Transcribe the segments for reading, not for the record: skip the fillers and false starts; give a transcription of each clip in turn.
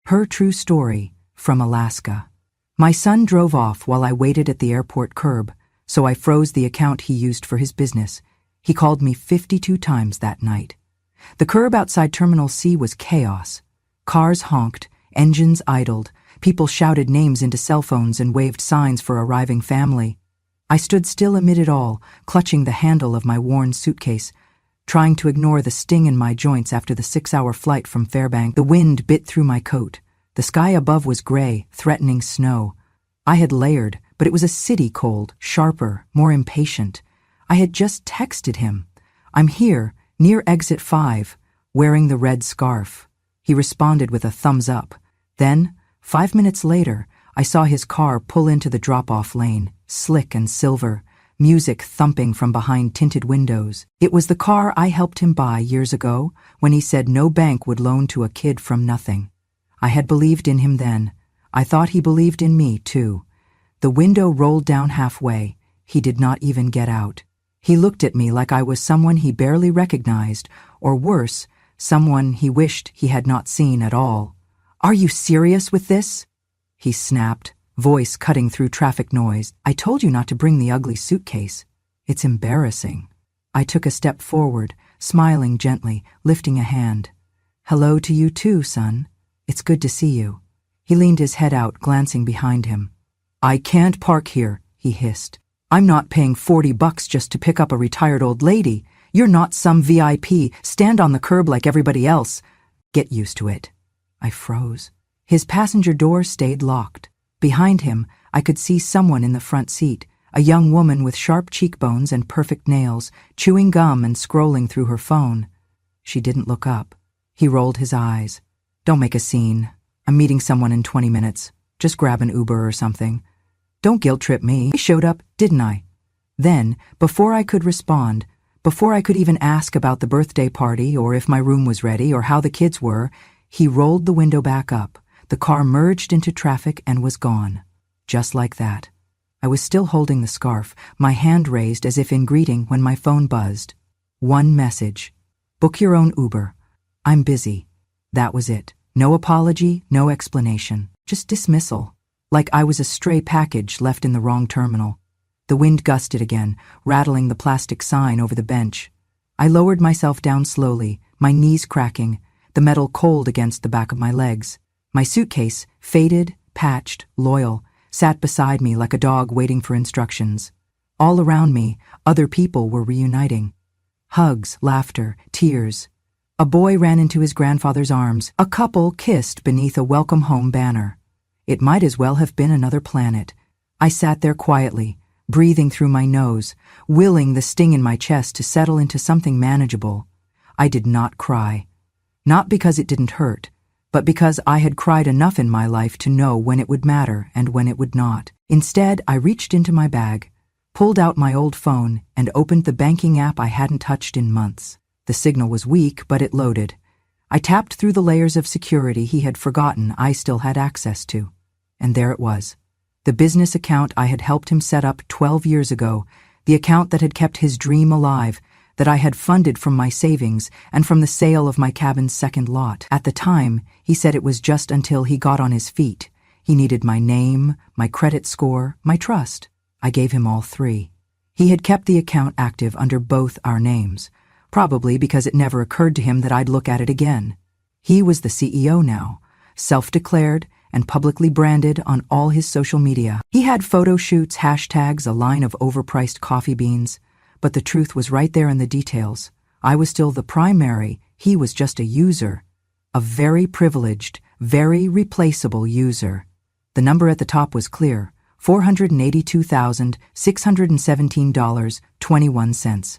Her true story, from Alaska. My son drove off while I waited at the airport curb, so I froze the account he used for his business. He called me 52 times that night. The curb outside Terminal C was chaos. Cars honked, engines idled, people shouted names into cell phones and waved signs for arriving family. I stood still amid it all, clutching the handle of my worn suitcase, trying to ignore the sting in my joints after the 6-hour flight from Fairbanks. The wind bit through my coat. The sky above was gray, threatening snow. I had layered, but it was a city cold, sharper, more impatient. I had just texted him. "I'm here, near exit 5, wearing the red scarf." He responded with a thumbs up. Then, 5 minutes later, I saw his car pull into the drop-off lane, slick and silver, music thumping from behind tinted windows. It was the car I helped him buy years ago when he said no bank would loan to a kid from nothing. I had believed in him then. I thought he believed in me, too. The window rolled down halfway. He did not even get out. He looked at me like I was someone he barely recognized, or worse, someone he wished he had not seen at all. "Are you serious with this?" he snapped, voice cutting through traffic noise. "I told you not to bring the ugly suitcase. It's embarrassing." I took a step forward, smiling gently, lifting a hand. "Hello to you too, son. It's good to see you." He leaned his head out, glancing behind him. "I can't park here," he hissed. "I'm not paying $40 just to pick up a retired old lady. You're not some VIP. Stand on the curb like everybody else. Get used to it." I froze. His passenger door stayed locked. Behind him, I could see someone in the front seat, a young woman with sharp cheekbones and perfect nails, chewing gum and scrolling through her phone. She didn't look up. He rolled his eyes. "Don't make a scene. I'm meeting someone in 20 minutes. Just grab an Uber or something. Don't guilt-trip me. I showed up, didn't I?" Then, before I could respond, before I could even ask about the birthday party or if my room was ready or how the kids were, he rolled the window back up. The car merged into traffic and was gone. Just like that. I was still holding the scarf, my hand raised as if in greeting when my phone buzzed. One message. "Book your own Uber. I'm busy." That was it. No apology, no explanation. Just dismissal. Like I was a stray package left in the wrong terminal. The wind gusted again, rattling the plastic sign over the bench. I lowered myself down slowly, my knees cracking, the metal cold against the back of my legs. My suitcase, faded, patched, loyal, sat beside me like a dog waiting for instructions. All around me, other people were reuniting. Hugs, laughter, tears. A boy ran into his grandfather's arms. A couple kissed beneath a welcome home banner. It might as well have been another planet. I sat there quietly, breathing through my nose, willing the sting in my chest to settle into something manageable. I did not cry. Not because it didn't hurt, but because I had cried enough in my life to know when it would matter and when it would not. Instead, I reached into my bag, pulled out my old phone, and opened the banking app I hadn't touched in months. The signal was weak, but it loaded. I tapped through the layers of security he had forgotten I still had access to. And there it was. The business account I had helped him set up 12 years ago, the account that had kept his dream alive, that I had funded from my savings and from the sale of my cabin's second lot. At the time, he said it was just until he got on his feet. He needed my name, my credit score, my trust. I gave him all three. He had kept the account active under both our names, probably because it never occurred to him that I'd look at it again. He was the CEO now, self-declared and publicly branded on all his social media. He had photo shoots, hashtags, a line of overpriced coffee beans, but the truth was right there in the details. I was still the primary, he was just a user. A very privileged, very replaceable user. The number at the top was clear, $482,617.21.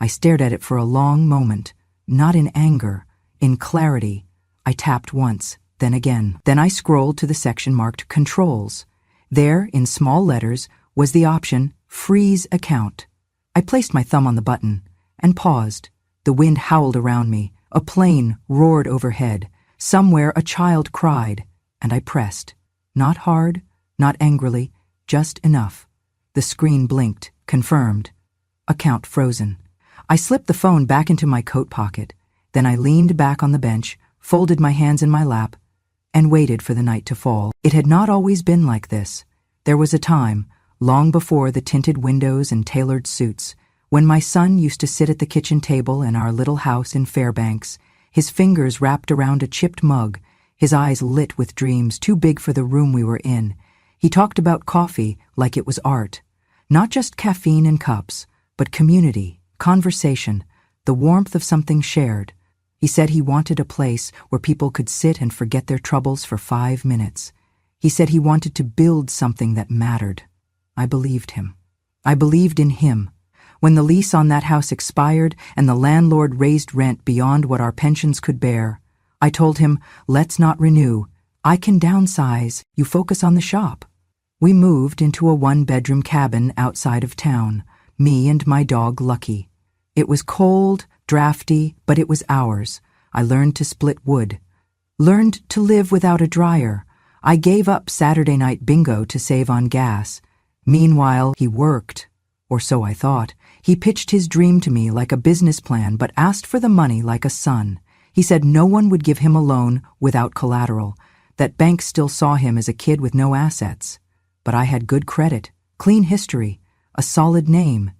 I stared at it for a long moment, not in anger, in clarity. I tapped once, then again. Then I scrolled to the section marked Controls. There, in small letters, was the option Freeze Account. I placed my thumb on the button and paused. The wind howled around me. A plane roared overhead. Somewhere a child cried, and I pressed. Not hard, not angrily, just enough. The screen blinked, confirmed. Account frozen. I slipped the phone back into my coat pocket. Then I leaned back on the bench, folded my hands in my lap, and waited for the night to fall. It had not always been like this. There was a time, long before the tinted windows and tailored suits, when my son used to sit at the kitchen table in our little house in Fairbanks, his fingers wrapped around a chipped mug, his eyes lit with dreams too big for the room we were in. He talked about coffee like it was art. Not just caffeine and cups, but community, conversation, the warmth of something shared. He said he wanted a place where people could sit and forget their troubles for 5 minutes. He said he wanted to build something that mattered. I believed him. I believed in him. When the lease on that house expired and the landlord raised rent beyond what our pensions could bear, I told him, let's not renew. I can downsize. You focus on the shop. We moved into a 1-bedroom cabin outside of town, me and my dog Lucky. It was cold, drafty, but it was ours. I learned to split wood. Learned to live without a dryer. I gave up Saturday night bingo to save on gas. Meanwhile, he worked. Or so I thought. He pitched his dream to me like a business plan, but asked for the money like a son. He said no one would give him a loan without collateral, that banks still saw him as a kid with no assets. But I had good credit, clean history, a solid name.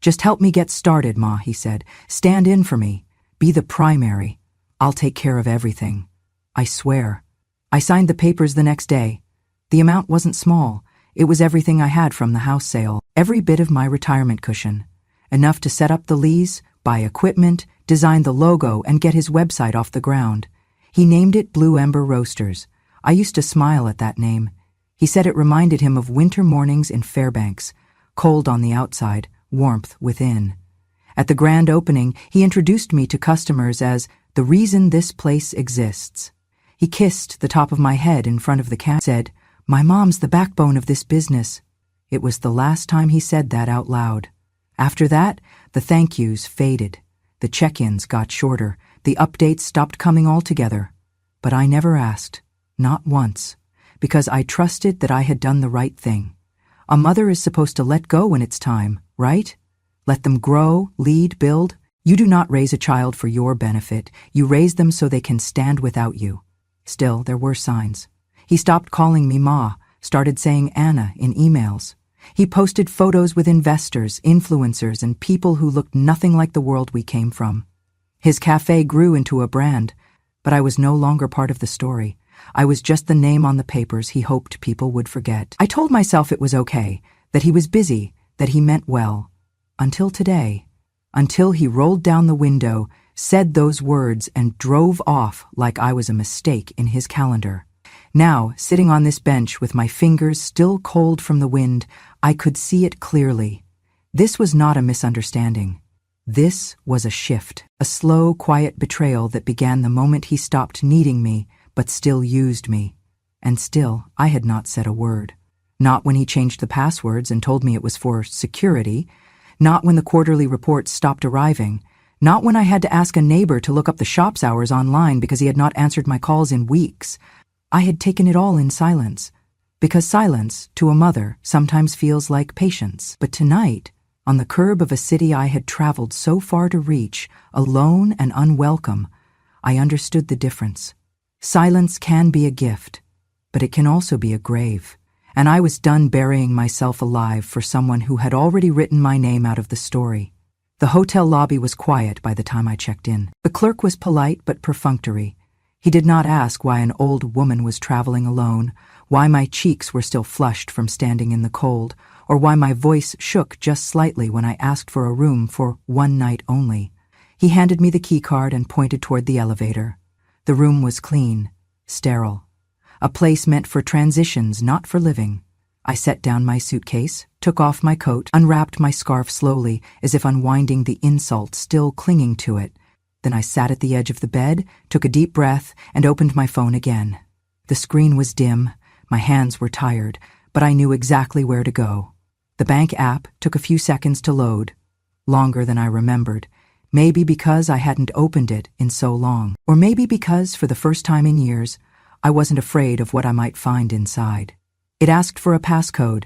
Just help me get started, Ma, he said. Stand in for me. Be the primary. I'll take care of everything. I swear. I signed the papers the next day. The amount wasn't small. It was everything I had from the house sale, every bit of my retirement cushion. Enough to set up the lease, buy equipment, design the logo, and get his website off the ground. He named it Blue Ember Roasters. I used to smile at that name. He said it reminded him of winter mornings in Fairbanks, cold on the outside, warmth within. At the grand opening, he introduced me to customers as the reason this place exists. He kissed the top of my head in front of the cat, said, "My mom's the backbone of this business." It was the last time he said that out loud. After that, the thank yous faded. The check-ins got shorter. The updates stopped coming altogether. But I never asked, not once, because I trusted that I had done the right thing. A mother is supposed to let go when it's time, right? Let them grow, lead, build. You do not raise a child for your benefit. You raise them so they can stand without you. Still, there were signs. He stopped calling me Ma, started saying Anna in emails. He posted photos with investors, influencers, and people who looked nothing like the world we came from. His cafe grew into a brand, but I was no longer part of the story. I was just the name on the papers he hoped people would forget. I told myself it was okay, that he was busy, that he meant well. Until today. Until he rolled down the window, said those words, and drove off like I was a mistake in his calendar. Now, sitting on this bench with my fingers still cold from the wind, I could see it clearly. This was not a misunderstanding. This was a shift, a slow, quiet betrayal that began the moment he stopped needing me, but still used me. And still, I had not said a word. Not when he changed the passwords and told me it was for security. Not when the quarterly reports stopped arriving. Not when I had to ask a neighbor to look up the shop's hours online because he had not answered my calls in weeks. I had taken it all in silence, because silence, to a mother, sometimes feels like patience. But tonight, on the curb of a city I had traveled so far to reach, alone and unwelcome, I understood the difference. Silence can be a gift, but it can also be a grave, and I was done burying myself alive for someone who had already written my name out of the story. The hotel lobby was quiet by the time I checked in. The clerk was polite but perfunctory. He did not ask why an old woman was traveling alone, why my cheeks were still flushed from standing in the cold, or why my voice shook just slightly when I asked for a room for one night only. He handed me the key card and pointed toward the elevator. The room was clean, sterile. A place meant for transitions, not for living. I set down my suitcase, took off my coat, unwrapped my scarf slowly, as if unwinding the insult still clinging to it. Then I sat at the edge of the bed, took a deep breath, and opened my phone again. The screen was dim, my hands were tired, but I knew exactly where to go. The bank app took a few seconds to load, longer than I remembered, maybe because I hadn't opened it in so long, or maybe because, for the first time in years, I wasn't afraid of what I might find inside. It asked for a passcode.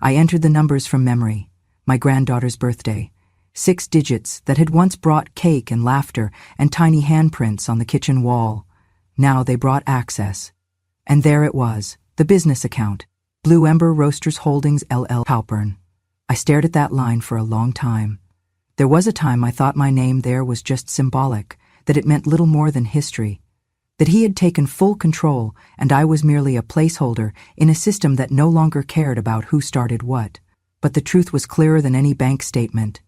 I entered the numbers from memory, my granddaughter's birthday. 6 digits that had once brought cake and laughter and tiny handprints on the kitchen wall. Now they brought access. And there it was, the business account. Blue Ember Roasters Holdings LL Halpern. I stared at that line for a long time. There was a time I thought my name there was just symbolic, that it meant little more than history, that he had taken full control and I was merely a placeholder in a system that no longer cared about who started what. But the truth was clearer than any bank statement.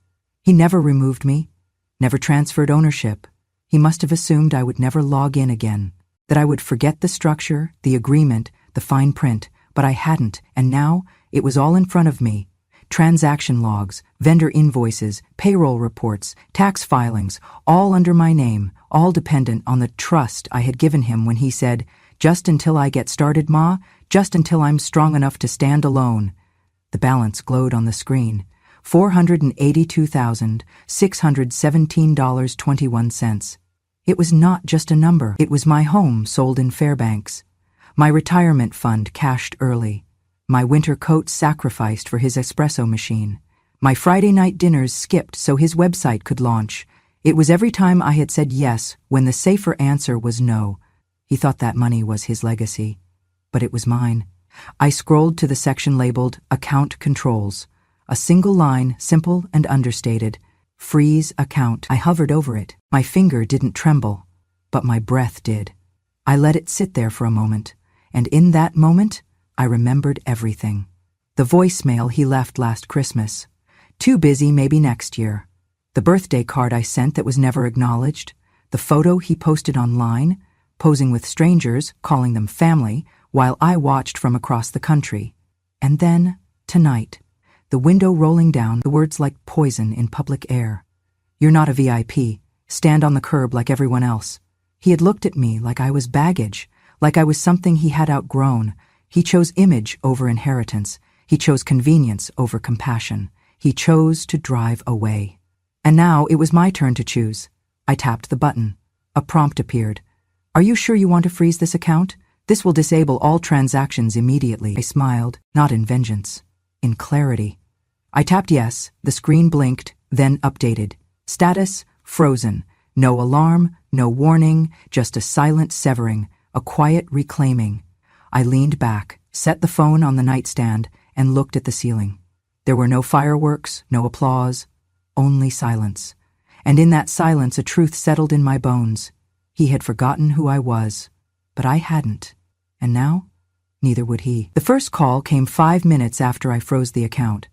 He never removed me, never transferred ownership. He must have assumed I would never log in again, that I would forget the structure, the agreement, the fine print, but I hadn't, and now it was all in front of me. Transaction logs, vendor invoices, payroll reports, tax filings, all under my name, all dependent on the trust I had given him when he said, "Just until I get started, Ma, just until I'm strong enough to stand alone." The balance glowed on the screen. $482,617.21. It was not just a number. It was my home sold in Fairbanks, my retirement fund cashed early, my winter coat sacrificed for his espresso machine, my Friday night dinners skipped so his website could launch. It was every time I had said yes when the safer answer was no. He thought that money was his legacy, but it was mine. I scrolled to the section labeled Account Controls. A single line, simple and understated. Freeze account. I hovered over it. My finger didn't tremble, but my breath did. I let it sit there for a moment, and in that moment, I remembered everything. The voicemail he left last Christmas. Too busy, maybe next year. The birthday card I sent that was never acknowledged. The photo he posted online, posing with strangers, calling them family, while I watched from across the country. And then, tonight, the window rolling down, the words like poison in public air. "You're not a VIP. Stand on the curb like everyone else." He had looked at me like I was baggage, like I was something he had outgrown. He chose image over inheritance. He chose convenience over compassion. He chose to drive away. And now it was my turn to choose. I tapped the button. A prompt appeared. "Are you sure you want to freeze this account? This will disable all transactions immediately." I smiled, not in vengeance, in clarity. I tapped yes, the screen blinked, then updated. Status, frozen. No alarm, no warning, just a silent severing, a quiet reclaiming. I leaned back, set the phone on the nightstand, and looked at the ceiling. There were no fireworks, no applause, only silence. And in that silence a truth settled in my bones. He had forgotten who I was, but I hadn't. And now, neither would he. The first call came 5 minutes after I froze the account.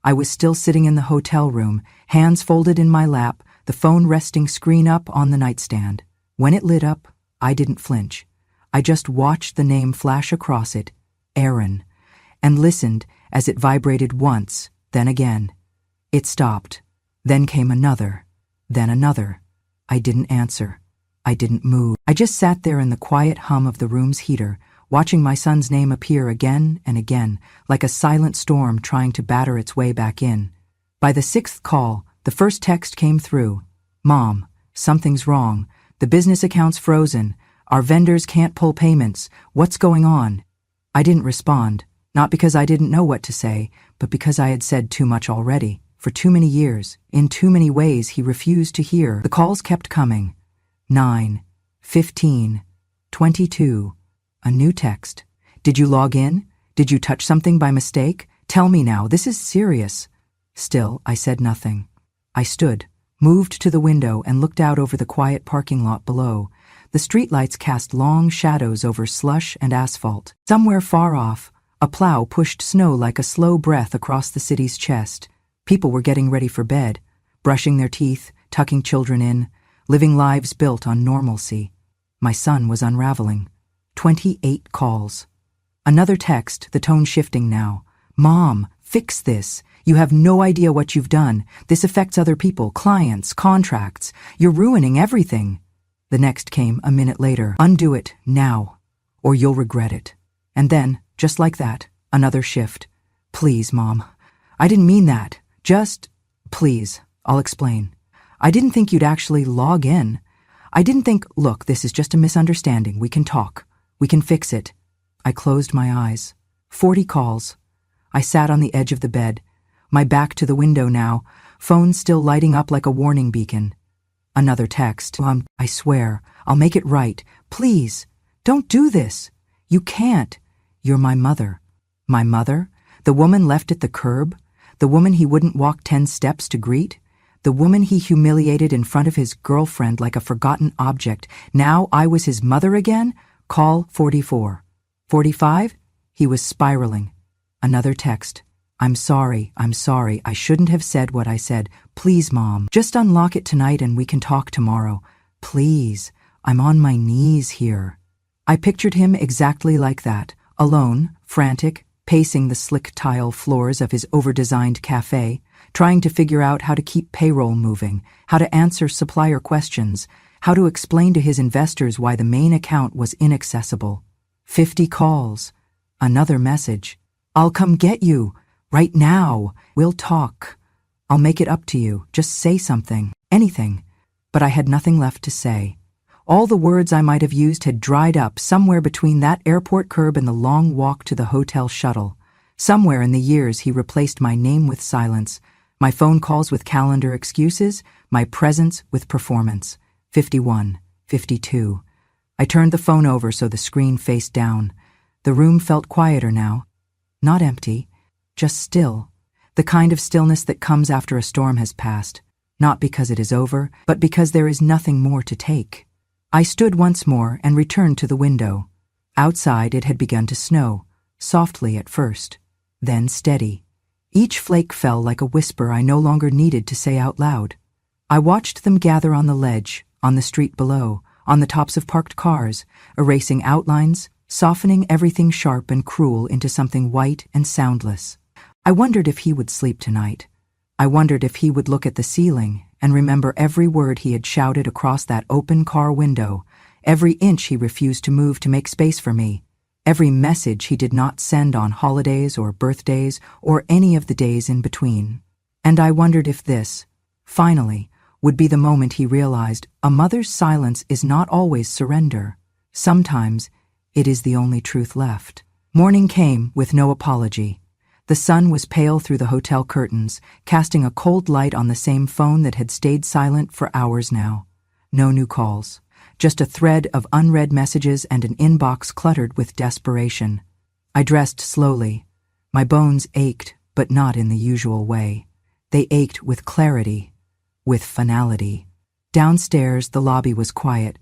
I was still sitting in the hotel room, hands folded in my lap, the phone resting screen up on the nightstand. When it lit up, I didn't flinch. I just watched the name flash across it, Aaron, and listened as it vibrated once, then again. It stopped. Then came another, then another. I didn't answer. I didn't move. I just sat there in the quiet hum of the room's heater, watching my son's name appear again and again, like a silent storm trying to batter its way back in. By the 6th call, the first text came through. "Mom, something's wrong. The business account's frozen. Our vendors can't pull payments. What's going on?" I didn't respond, not because I didn't know what to say, but because I had said too much already. For too many years, in too many ways he refused to hear. The calls kept coming. 9, 15, 22. A new text. "Did you log in? Did you touch something by mistake? Tell me now, this is serious." Still, I said nothing. I stood, moved to the window and looked out over the quiet parking lot below. The streetlights cast long shadows over slush and asphalt. Somewhere far off, a plow pushed snow like a slow breath across the city's chest. People were getting ready for bed, brushing their teeth, tucking children in, living lives built on normalcy. My son was unraveling. 28 calls. Another text, the tone shifting now. "Mom, fix this. You have no idea what you've done. This affects other people, clients, contracts. You're ruining everything." The next came a minute later. "Undo it, now, or you'll regret it." And then, just like that, another shift. "Please, Mom. I didn't mean that. Just, please, I'll explain. I didn't think you'd actually log in. I didn't think, look, this is just a misunderstanding. We can talk. We can fix it." I closed my eyes. 40 calls. I sat on the edge of the bed, my back to the window now, phone still lighting up like a warning beacon. Another text. I swear, I'll make it right. Please, don't do this. You can't. You're my mother. My mother? The woman left at the curb? The woman he wouldn't walk 10 steps to greet? The woman he humiliated in front of his girlfriend like a forgotten object. Now I was his mother again? Call 44. 45? He was spiraling. Another text. I'm sorry, I shouldn't have said what I said. Please, Mom, just unlock it tonight and we can talk tomorrow. Please, I'm on my knees here. I pictured him exactly like that, alone, frantic, pacing the slick tile floors of his over-designed cafe, trying to figure out how to keep payroll moving, how to answer supplier questions, how to explain to his investors why the main account was inaccessible. 50 calls. Another message. I'll come get you. Right now. We'll talk. I'll make it up to you. Just say something. Anything. But I had nothing left to say. All the words I might have used had dried up somewhere between that airport curb and the long walk to the hotel shuttle. Somewhere in the years he replaced my name with silence, my phone calls with calendar excuses, my presence with performance. 51, 52. I turned the phone over so the screen faced down. The room felt quieter now. Not empty, just still. The kind of stillness that comes after a storm has passed, not because it is over, but because there is nothing more to take. I stood once more and returned to the window. Outside it had begun to snow, softly at first, then steady. Each flake fell like a whisper I no longer needed to say out loud. I watched them gather on the ledge, on the street below, on the tops of parked cars, erasing outlines, softening everything sharp and cruel into something white and soundless. I wondered if he would sleep tonight. I wondered if he would look at the ceiling and remember every word he had shouted across that open car window, every inch he refused to move to make space for me, every message he did not send on holidays or birthdays or any of the days in between. And I wondered if this, finally, would be the moment he realized a mother's silence is not always surrender. Sometimes it is the only truth left. Morning came with no apology. The sun was pale through the hotel curtains, casting a cold light on the same phone that had stayed silent for hours now. No new calls. Just a thread of unread messages and an inbox cluttered with desperation. I dressed slowly. My bones ached, but not in the usual way. They ached with clarity, with finality. Downstairs, the lobby was quiet.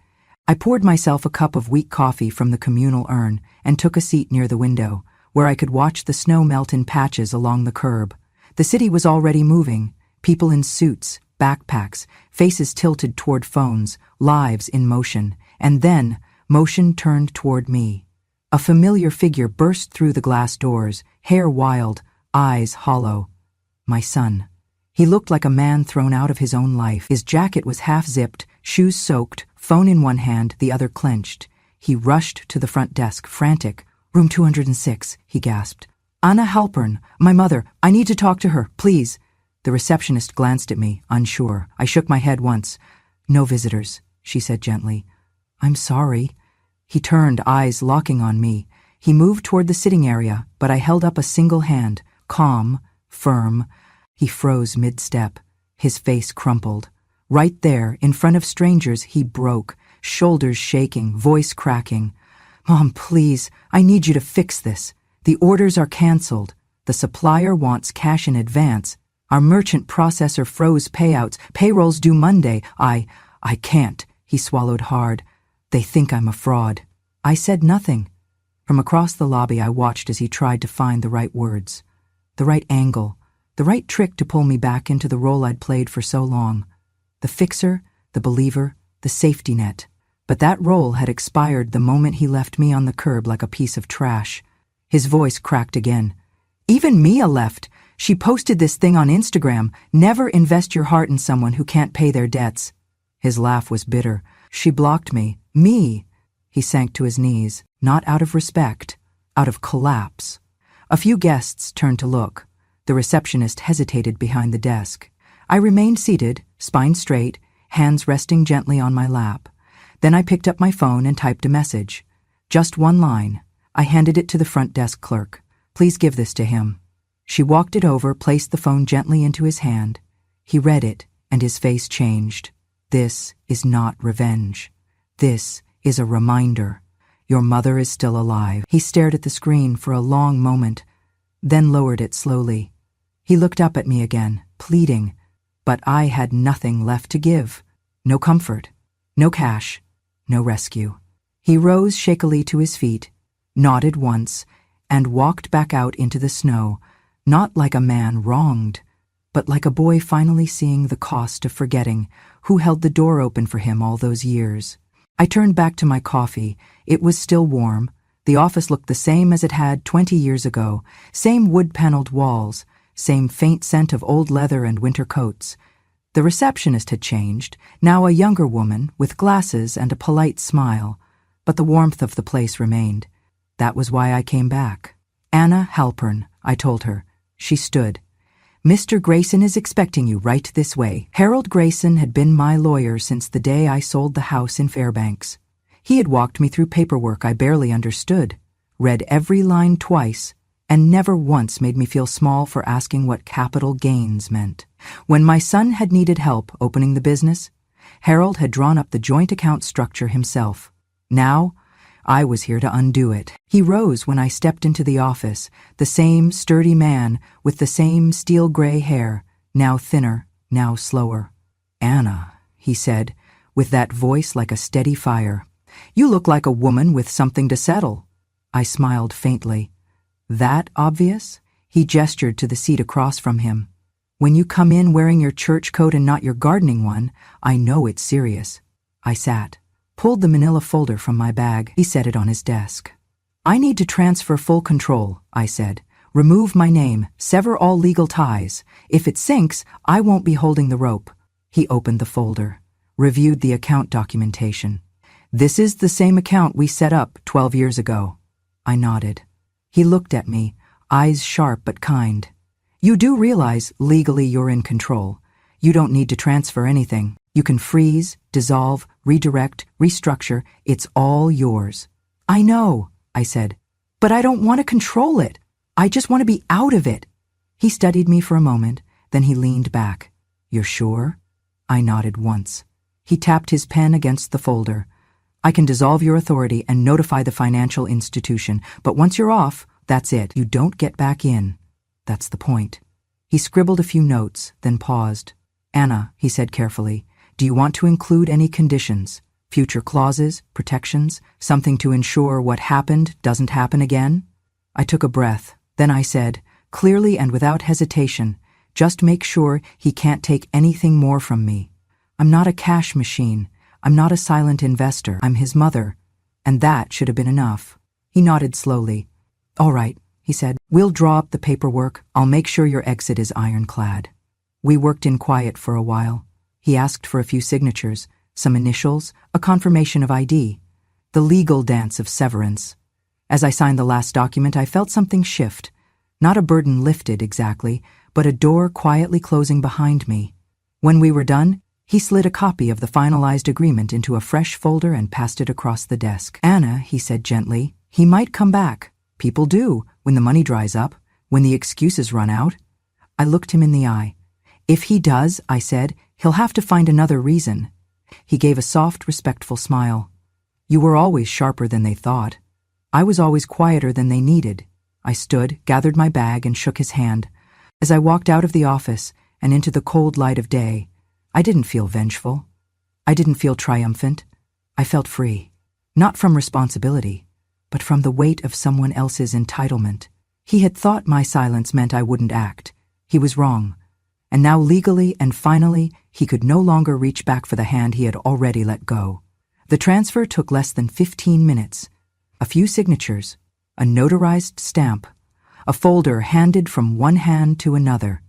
I poured myself a cup of weak coffee from the communal urn and took a seat near the window, where I could watch the snow melt in patches along the curb. The city was already moving, people in suits, backpacks, faces tilted toward phones, lives in motion, and then motion turned toward me. A familiar figure burst through the glass doors, hair wild, eyes hollow. My son. He looked like a man thrown out of his own life. His jacket was half-zipped, shoes soaked, phone in one hand, the other clenched. He rushed to the front desk, frantic. Room 206, he gasped. Anna Halpern, my mother, I need to talk to her, please. The receptionist glanced at me, unsure. I shook my head once. No visitors, she said gently. I'm sorry. He turned, eyes locking on me. He moved toward the sitting area, but I held up a single hand, calm, firm. He froze mid-step. His face crumpled. Right there, in front of strangers, he broke, shoulders shaking, voice cracking. Mom, please, I need you to fix this. The orders are canceled. The supplier wants cash in advance. Our merchant processor froze payouts. Payroll's due Monday. I can't. He swallowed hard. They think I'm a fraud. I said nothing. From across the lobby, I watched as he tried to find the right words, the right angle, the right trick to pull me back into the role I'd played for so long. The fixer, the believer, the safety net. But that role had expired the moment he left me on the curb like a piece of trash. His voice cracked again. Even Mia left. She posted this thing on Instagram. Never invest your heart in someone who can't pay their debts. His laugh was bitter. She blocked me. Me. He sank to his knees, not out of respect, out of collapse. A few guests turned to look. The receptionist hesitated behind the desk. I remained seated, spine straight, hands resting gently on my lap. Then I picked up my phone and typed a message. Just one line. I handed it to the front desk clerk. Please give this to him. She walked it over, placed the phone gently into his hand. He read it, and his face changed. This is not revenge. This is a reminder. Your mother is still alive." He stared at the screen for a long moment, then lowered it slowly. He looked up at me again, pleading, but I had nothing left to give. No comfort, no cash, no rescue. He rose shakily to his feet, nodded once, and walked back out into the snow, not like a man wronged, but like a boy finally seeing the cost of forgetting who held the door open for him all those years. I turned back to my coffee. It was still warm. The office looked the same as it had 20 years ago, same wood-paneled walls, same faint scent of old leather and winter coats. The receptionist had changed, now a younger woman with glasses and a polite smile, but the warmth of the place remained. That was why I came back. "Anna Halpern," I told her. She stood. "Mr. Grayson is expecting you right this way." Harold Grayson had been my lawyer since the day I sold the house in Fairbanks. He had walked me through paperwork I barely understood, read every line twice, and never once made me feel small for asking what capital gains meant. When my son had needed help opening the business, Harold had drawn up the joint account structure himself. Now, I was here to undo it. He rose when I stepped into the office, the same sturdy man with the same steel-gray hair, now thinner, now slower. "Anna," he said, with that voice like a steady fire. "You look like a woman with something to settle." I smiled faintly. "That obvious?" He gestured to the seat across from him. "When you come in wearing your church coat and not your gardening one, I know it's serious." I sat, pulled the manila folder from my bag. He set it on his desk. "I need to transfer full control," I said. "Remove my name, sever all legal ties. If it sinks, I won't be holding the rope." He opened the folder, reviewed the account documentation. "This is the same account we set up 12 years ago." I nodded. He looked at me, eyes sharp but kind. "You do realize legally you're in control. You don't need to transfer anything. You can freeze, dissolve, redirect, restructure. It's all yours." "I know," I said, "but I don't want to control it. I just want to be out of it." He studied me for a moment, then he leaned back. "You're sure?" I nodded once. He tapped his pen against the folder. "I can dissolve your authority and notify the financial institution, but once you're off, that's it. You don't get back in. That's the point." He scribbled a few notes, then paused. "Anna," he said carefully, "do you want to include any conditions? Future clauses, protections, something to ensure what happened doesn't happen again?" I took a breath. Then I said, clearly and without hesitation, "Just make sure he can't take anything more from me. I'm not a cash machine. I'm not a silent investor. I'm his mother. And that should have been enough." He nodded slowly. "All right," he said. "We'll draw up the paperwork. I'll make sure your exit is ironclad." We worked in quiet for a while. He asked for a few signatures, some initials, a confirmation of ID. The legal dance of severance. As I signed the last document, I felt something shift. Not a burden lifted exactly, but a door quietly closing behind me. When we were done, he slid a copy of the finalized agreement into a fresh folder and passed it across the desk. "Anna," he said gently, "he might come back. People do, when the money dries up, when the excuses run out." I looked him in the eye. "If he does," I said, "he'll have to find another reason." He gave a soft, respectful smile. "You were always sharper than they thought. I was always quieter than they needed." I stood, gathered my bag, and shook his hand. As I walked out of the office and into the cold light of day, I didn't feel vengeful. I didn't feel triumphant. I felt free. Not from responsibility, but from the weight of someone else's entitlement. He had thought my silence meant I wouldn't act. He was wrong. And now legally and finally, he could no longer reach back for the hand he had already let go. The transfer took less than 15 minutes. A few signatures, a notarized stamp, a folder handed from one hand to another.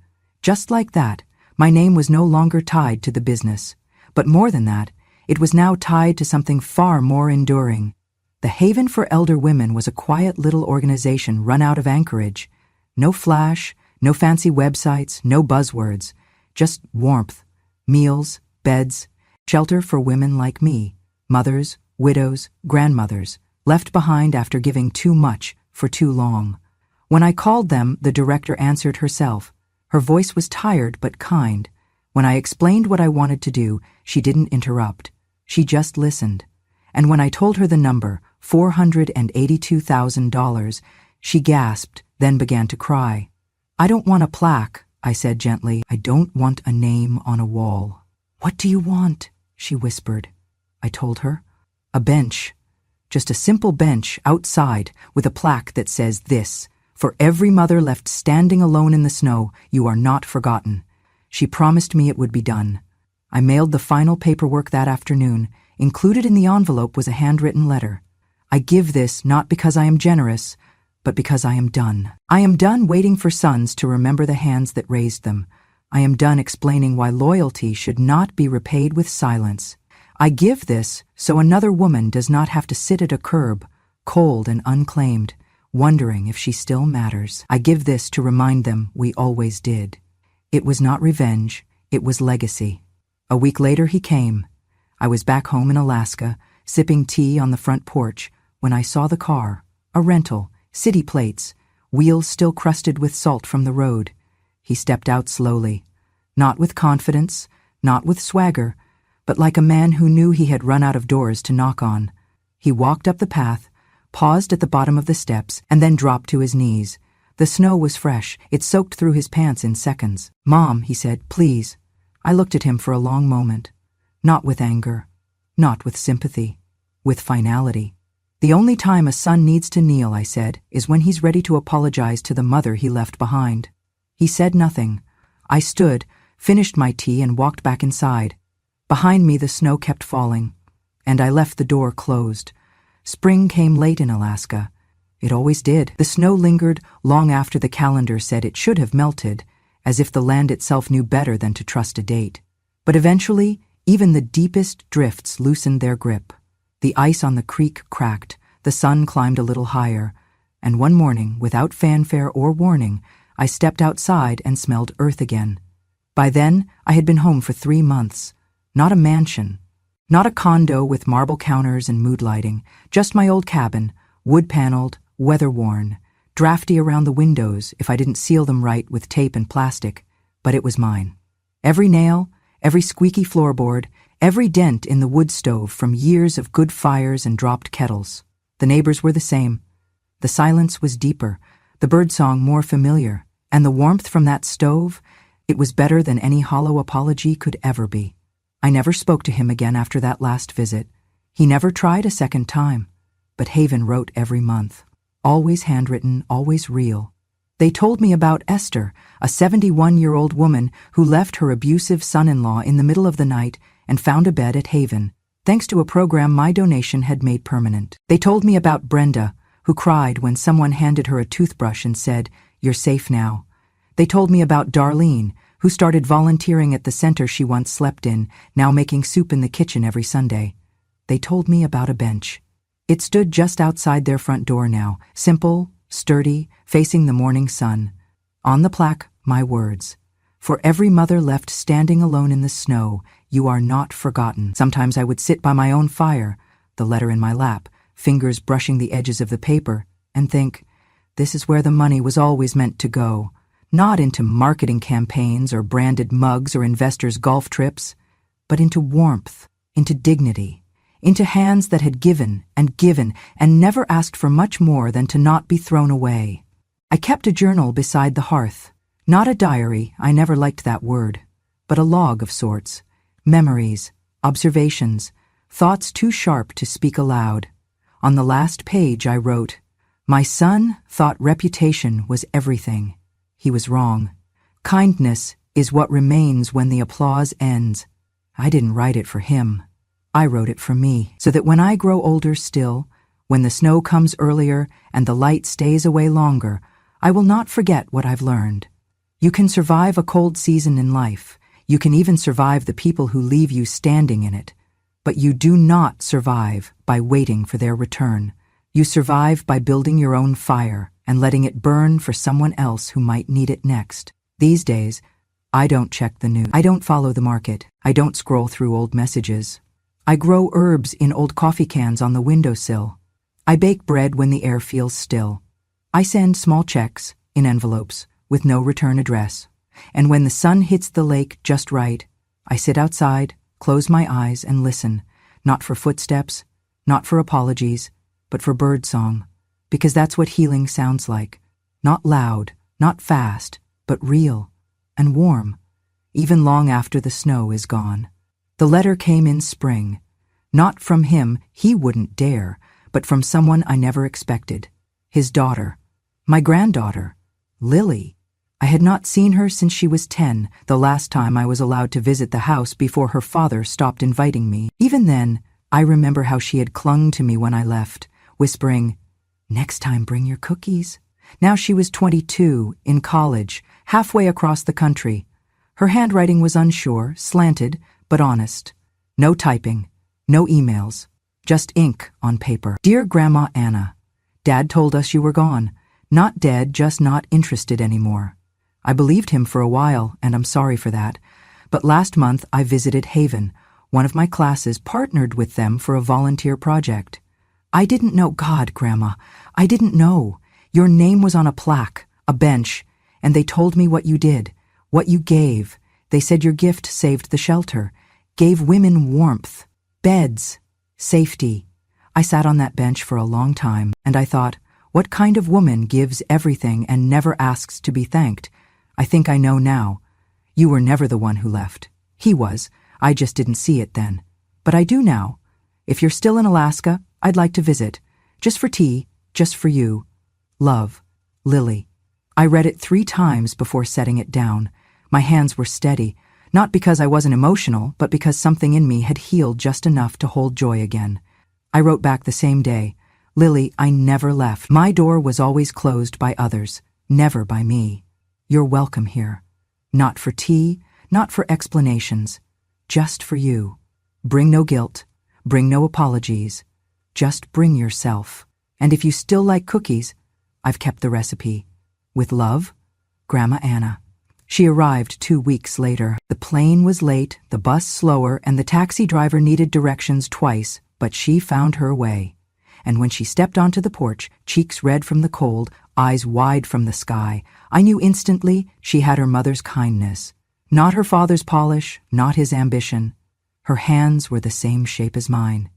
Just like that, my name was no longer tied to the business. But more than that, it was now tied to something far more enduring. The Haven for Elder Women was a quiet little organization run out of Anchorage. No flash, no fancy websites, no buzzwords, just warmth, meals, beds, shelter for women like me, mothers, widows, grandmothers, left behind after giving too much for too long. When I called them, the director answered herself. Her voice was tired but kind. When I explained what I wanted to do, she didn't interrupt. She just listened. And when I told her the number, $482,000, she gasped, then began to cry. I don't want a plaque, I said gently. I don't want a name on a wall. What do you want? She whispered. I told her. A bench. Just a simple bench outside with a plaque that says this: for every mother left standing alone in the snow, you are not forgotten. She promised me it would be done. I mailed the final paperwork that afternoon. Included in the envelope was a handwritten letter. I give this not because I am generous, but because I am done. I am done waiting for sons to remember the hands that raised them. I am done explaining why loyalty should not be repaid with silence. I give this so another woman does not have to sit at a curb, cold and unclaimed, wondering if she still matters. I give this to remind them we always did. It was not revenge, it was legacy. A week later he came. I was back home in Alaska, sipping tea on the front porch, when I saw the car, a rental, city plates, wheels still crusted with salt from the road. He stepped out slowly, not with confidence, not with swagger, but like a man who knew he had run out of doors to knock on. He walked up the path, paused at the bottom of the steps, and then dropped to his knees. The snow was fresh. It soaked through his pants in seconds. Mom, he said, please. I looked at him for a long moment. Not with anger, not with sympathy, with finality. The only time a son needs to kneel, I said, is when he's ready to apologize to the mother he left behind. He said nothing. I stood, finished my tea, and walked back inside. Behind me the snow kept falling, and I left the door closed. Spring came late in Alaska. It always did. The snow lingered long after the calendar said it should have melted, as if the land itself knew better than to trust a date. But eventually, even the deepest drifts loosened their grip. The ice on the creek cracked, the sun climbed a little higher, and one morning, without fanfare or warning, I stepped outside and smelled earth again. By then, I had been home for 3 months. Not a mansion, not a condo with marble counters and mood lighting, just my old cabin, wood-paneled, weather-worn, drafty around the windows if I didn't seal them right with tape and plastic, but it was mine. Every nail, every squeaky floorboard, every dent in the wood stove from years of good fires and dropped kettles. The neighbors were the same. The silence was deeper, the birdsong more familiar, and the warmth from that stove, it was better than any hollow apology could ever be. I never spoke to him again after that last visit. He never tried a second time, but Haven wrote every month. Always handwritten, always real. They told me about Esther, a 71-year-old woman who left her abusive son-in-law in the middle of the night and found a bed at Haven, thanks to a program my donation had made permanent. They told me about Brenda, who cried when someone handed her a toothbrush and said, "You're safe now." They told me about Darlene, who started volunteering at the center she once slept in, now making soup in the kitchen every Sunday. They told me about a bench. It stood just outside their front door now, simple, sturdy, facing the morning sun. On the plaque, my words. For every mother left standing alone in the snow, you are not forgotten. Sometimes I would sit by my own fire, the letter in my lap, fingers brushing the edges of the paper, and think, this is where the money was always meant to go. Not into marketing campaigns or branded mugs or investors' golf trips, but into warmth, into dignity, into hands that had given and never asked for much more than to not be thrown away. I kept a journal beside the hearth. Not a diary, I never liked that word, but a log of sorts. Memories, observations, thoughts too sharp to speak aloud. On the last page I wrote, "My son thought reputation was everything. He was wrong. Kindness is what remains when the applause ends." I didn't write it for him. I wrote it for me, so that when I grow older still, when the snow comes earlier and the light stays away longer, I will not forget what I've learned. You can survive a cold season in life. You can even survive the people who leave you standing in it. But you do not survive by waiting for their return. You survive by building your own fire and letting it burn for someone else who might need it next. These days, I don't check the news. I don't follow the market. I don't scroll through old messages. I grow herbs in old coffee cans on the windowsill. I bake bread when the air feels still. I send small checks in envelopes with no return address. And when the sun hits the lake just right, I sit outside, close my eyes, and listen, not for footsteps, Not for apologies, but for birdsong, because that's what healing sounds like. Not loud, not fast, but real and warm, even long after the snow is gone. The letter came in spring. Not from him, he wouldn't dare, but from someone I never expected. His daughter. My granddaughter. Lily. I had not seen her since she was 10, the last time I was allowed to visit the house before her father stopped inviting me. Even then, I remember how she had clung to me when I left, whispering, "Next time bring your cookies." Now she was 22, in college, halfway across the country. Her handwriting was unsure, slanted, but honest. No typing, no emails, just ink on paper. "Dear Grandma Anna, Dad told us you were gone. Not dead, just not interested anymore. I believed him for a while, and I'm sorry for that. But last month I visited Haven. One of my classes partnered with them for a volunteer project. I didn't know, God, Grandma, I didn't know. Your name was on a plaque, a bench, and they told me what you did, what you gave. They said your gift saved the shelter, gave women warmth, beds, safety. I sat on that bench for a long time, and I thought, what kind of woman gives everything and never asks to be thanked? I think I know now. You were never the one who left. He was. I just didn't see it then. But I do now. If you're still in Alaska, I'd like to visit. Just for tea, just for you. Love, Lily." I read it 3 times before setting it down. My hands were steady, not because I wasn't emotional, but because something in me had healed just enough to hold joy again. I wrote back the same day, "Lily, I never left. My door was always closed by others, never by me. You're welcome here. Not for tea, not for explanations, just for you. Bring no guilt, bring no apologies. Just bring yourself. And if you still like cookies, I've kept the recipe. With love, Grandma Anna." She arrived 2 weeks later. The plane was late, the bus slower, and the taxi driver needed directions twice, but she found her way. And when she stepped onto the porch, cheeks red from the cold, eyes wide from the sky, I knew instantly she had her mother's kindness. Not her father's polish, not his ambition. Her hands were the same shape as mine.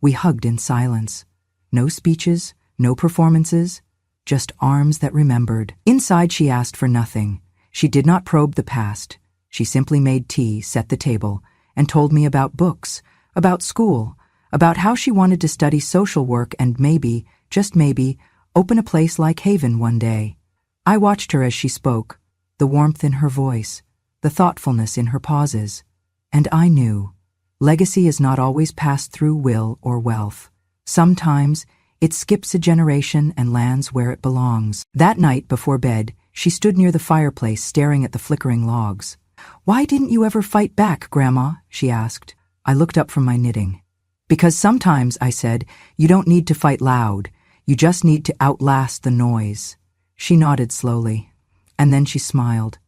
We hugged in silence. No speeches, no performances, just arms that remembered. Inside she asked for nothing. She did not probe the past. She simply made tea, set the table, and told me about books, about school, about how she wanted to study social work and maybe, just maybe, open a place like Haven one day. I watched her as she spoke, the warmth in her voice, the thoughtfulness in her pauses, and I knew legacy is not always passed through will or wealth. Sometimes it skips a generation and lands where it belongs. That night before bed, she stood near the fireplace staring at the flickering logs. "Why didn't you ever fight back, Grandma?" she asked. I looked up from my knitting. "Because sometimes," I said, "you don't need to fight loud. You just need to outlast the noise." She nodded slowly, and then she smiled.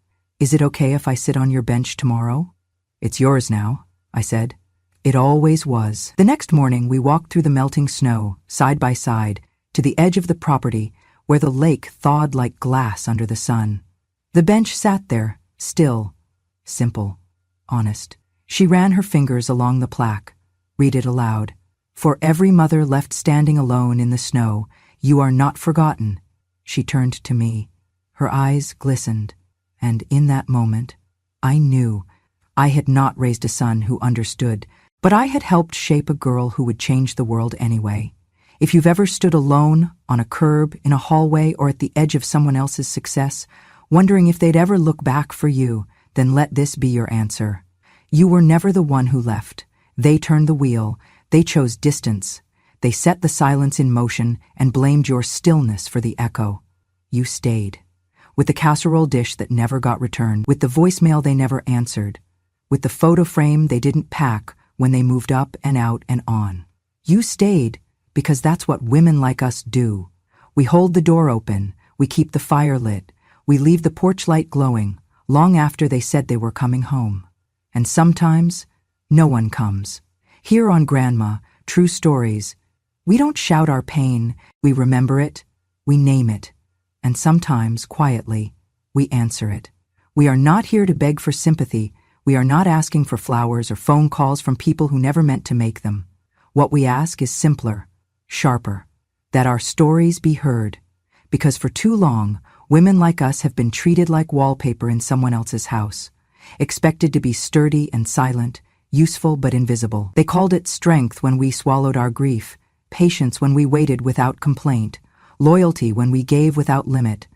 "Is it okay if I sit on your bench tomorrow?" "It's yours now," I said. It always was. The next morning we walked through the melting snow, side by side, to the edge of the property where the lake thawed like glass under the sun. The bench sat there, still, simple, honest. She ran her fingers along the plaque. Read it aloud. "For every mother left standing alone in the snow, you are not forgotten." She turned to me. Her eyes glistened, and in that moment, I knew I had not raised a son who understood, but I had helped shape a girl who would change the world anyway. If you've ever stood alone, on a curb, in a hallway, or at the edge of someone else's success, wondering if they'd ever look back for you, then let this be your answer. You were never the one who left. They turned the wheel. They chose distance. They set the silence in motion and blamed your stillness for the echo. You stayed. With the casserole dish that never got returned, with the voicemail they never answered, with the photo frame they didn't pack when they moved up and out and on. You stayed because that's what women like us do. We hold the door open, we keep the fire lit, we leave the porch light glowing long after they said they were coming home. And sometimes, no one comes. Here on Grandma, True Stories, we don't shout our pain, we remember it, we name it, and sometimes, quietly, we answer it. We are not here to beg for sympathy. We are not asking for flowers or phone calls from people who never meant to make them. What we ask is simpler, sharper, that our stories be heard. Because for too long, women like us have been treated like wallpaper in someone else's house, expected to be sturdy and silent, useful but invisible. They called it strength when we swallowed our grief, patience when we waited without complaint, loyalty when we gave without limit.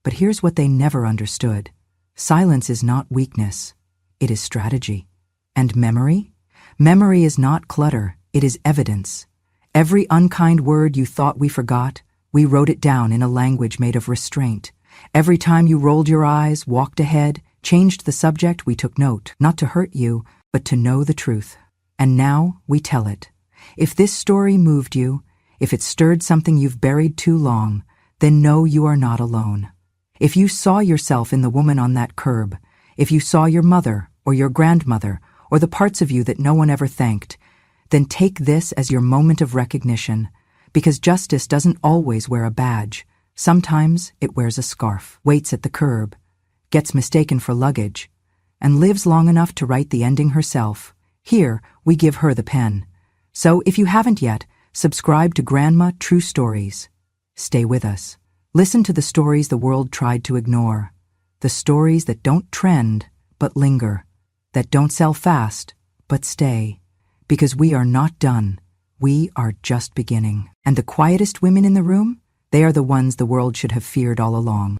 But here's what they never understood. Silence is not weakness. It is strategy. And memory? Memory is not clutter. It is evidence. Every unkind word you thought we forgot, we wrote it down in a language made of restraint. Every time you rolled your eyes, walked ahead, changed the subject, we took note, not to hurt you, but to know the truth. And now we tell it. If this story moved you, if it stirred something you've buried too long, then know you are not alone. If you saw yourself in the woman on that curb, if you saw your mother or your grandmother or the parts of you that no one ever thanked, then take this as your moment of recognition, because justice doesn't always wear a badge. Sometimes it wears a scarf, waits at the curb, gets mistaken for luggage, and lives long enough to write the ending herself. Here, we give her the pen. So if you haven't yet, subscribe to Grandma True Stories. Stay with us. Listen to the stories the world tried to ignore. The stories that don't trend, but linger. That don't sell fast, but stay. Because we are not done. We are just beginning. And the quietest women in the room? They are the ones the world should have feared all along.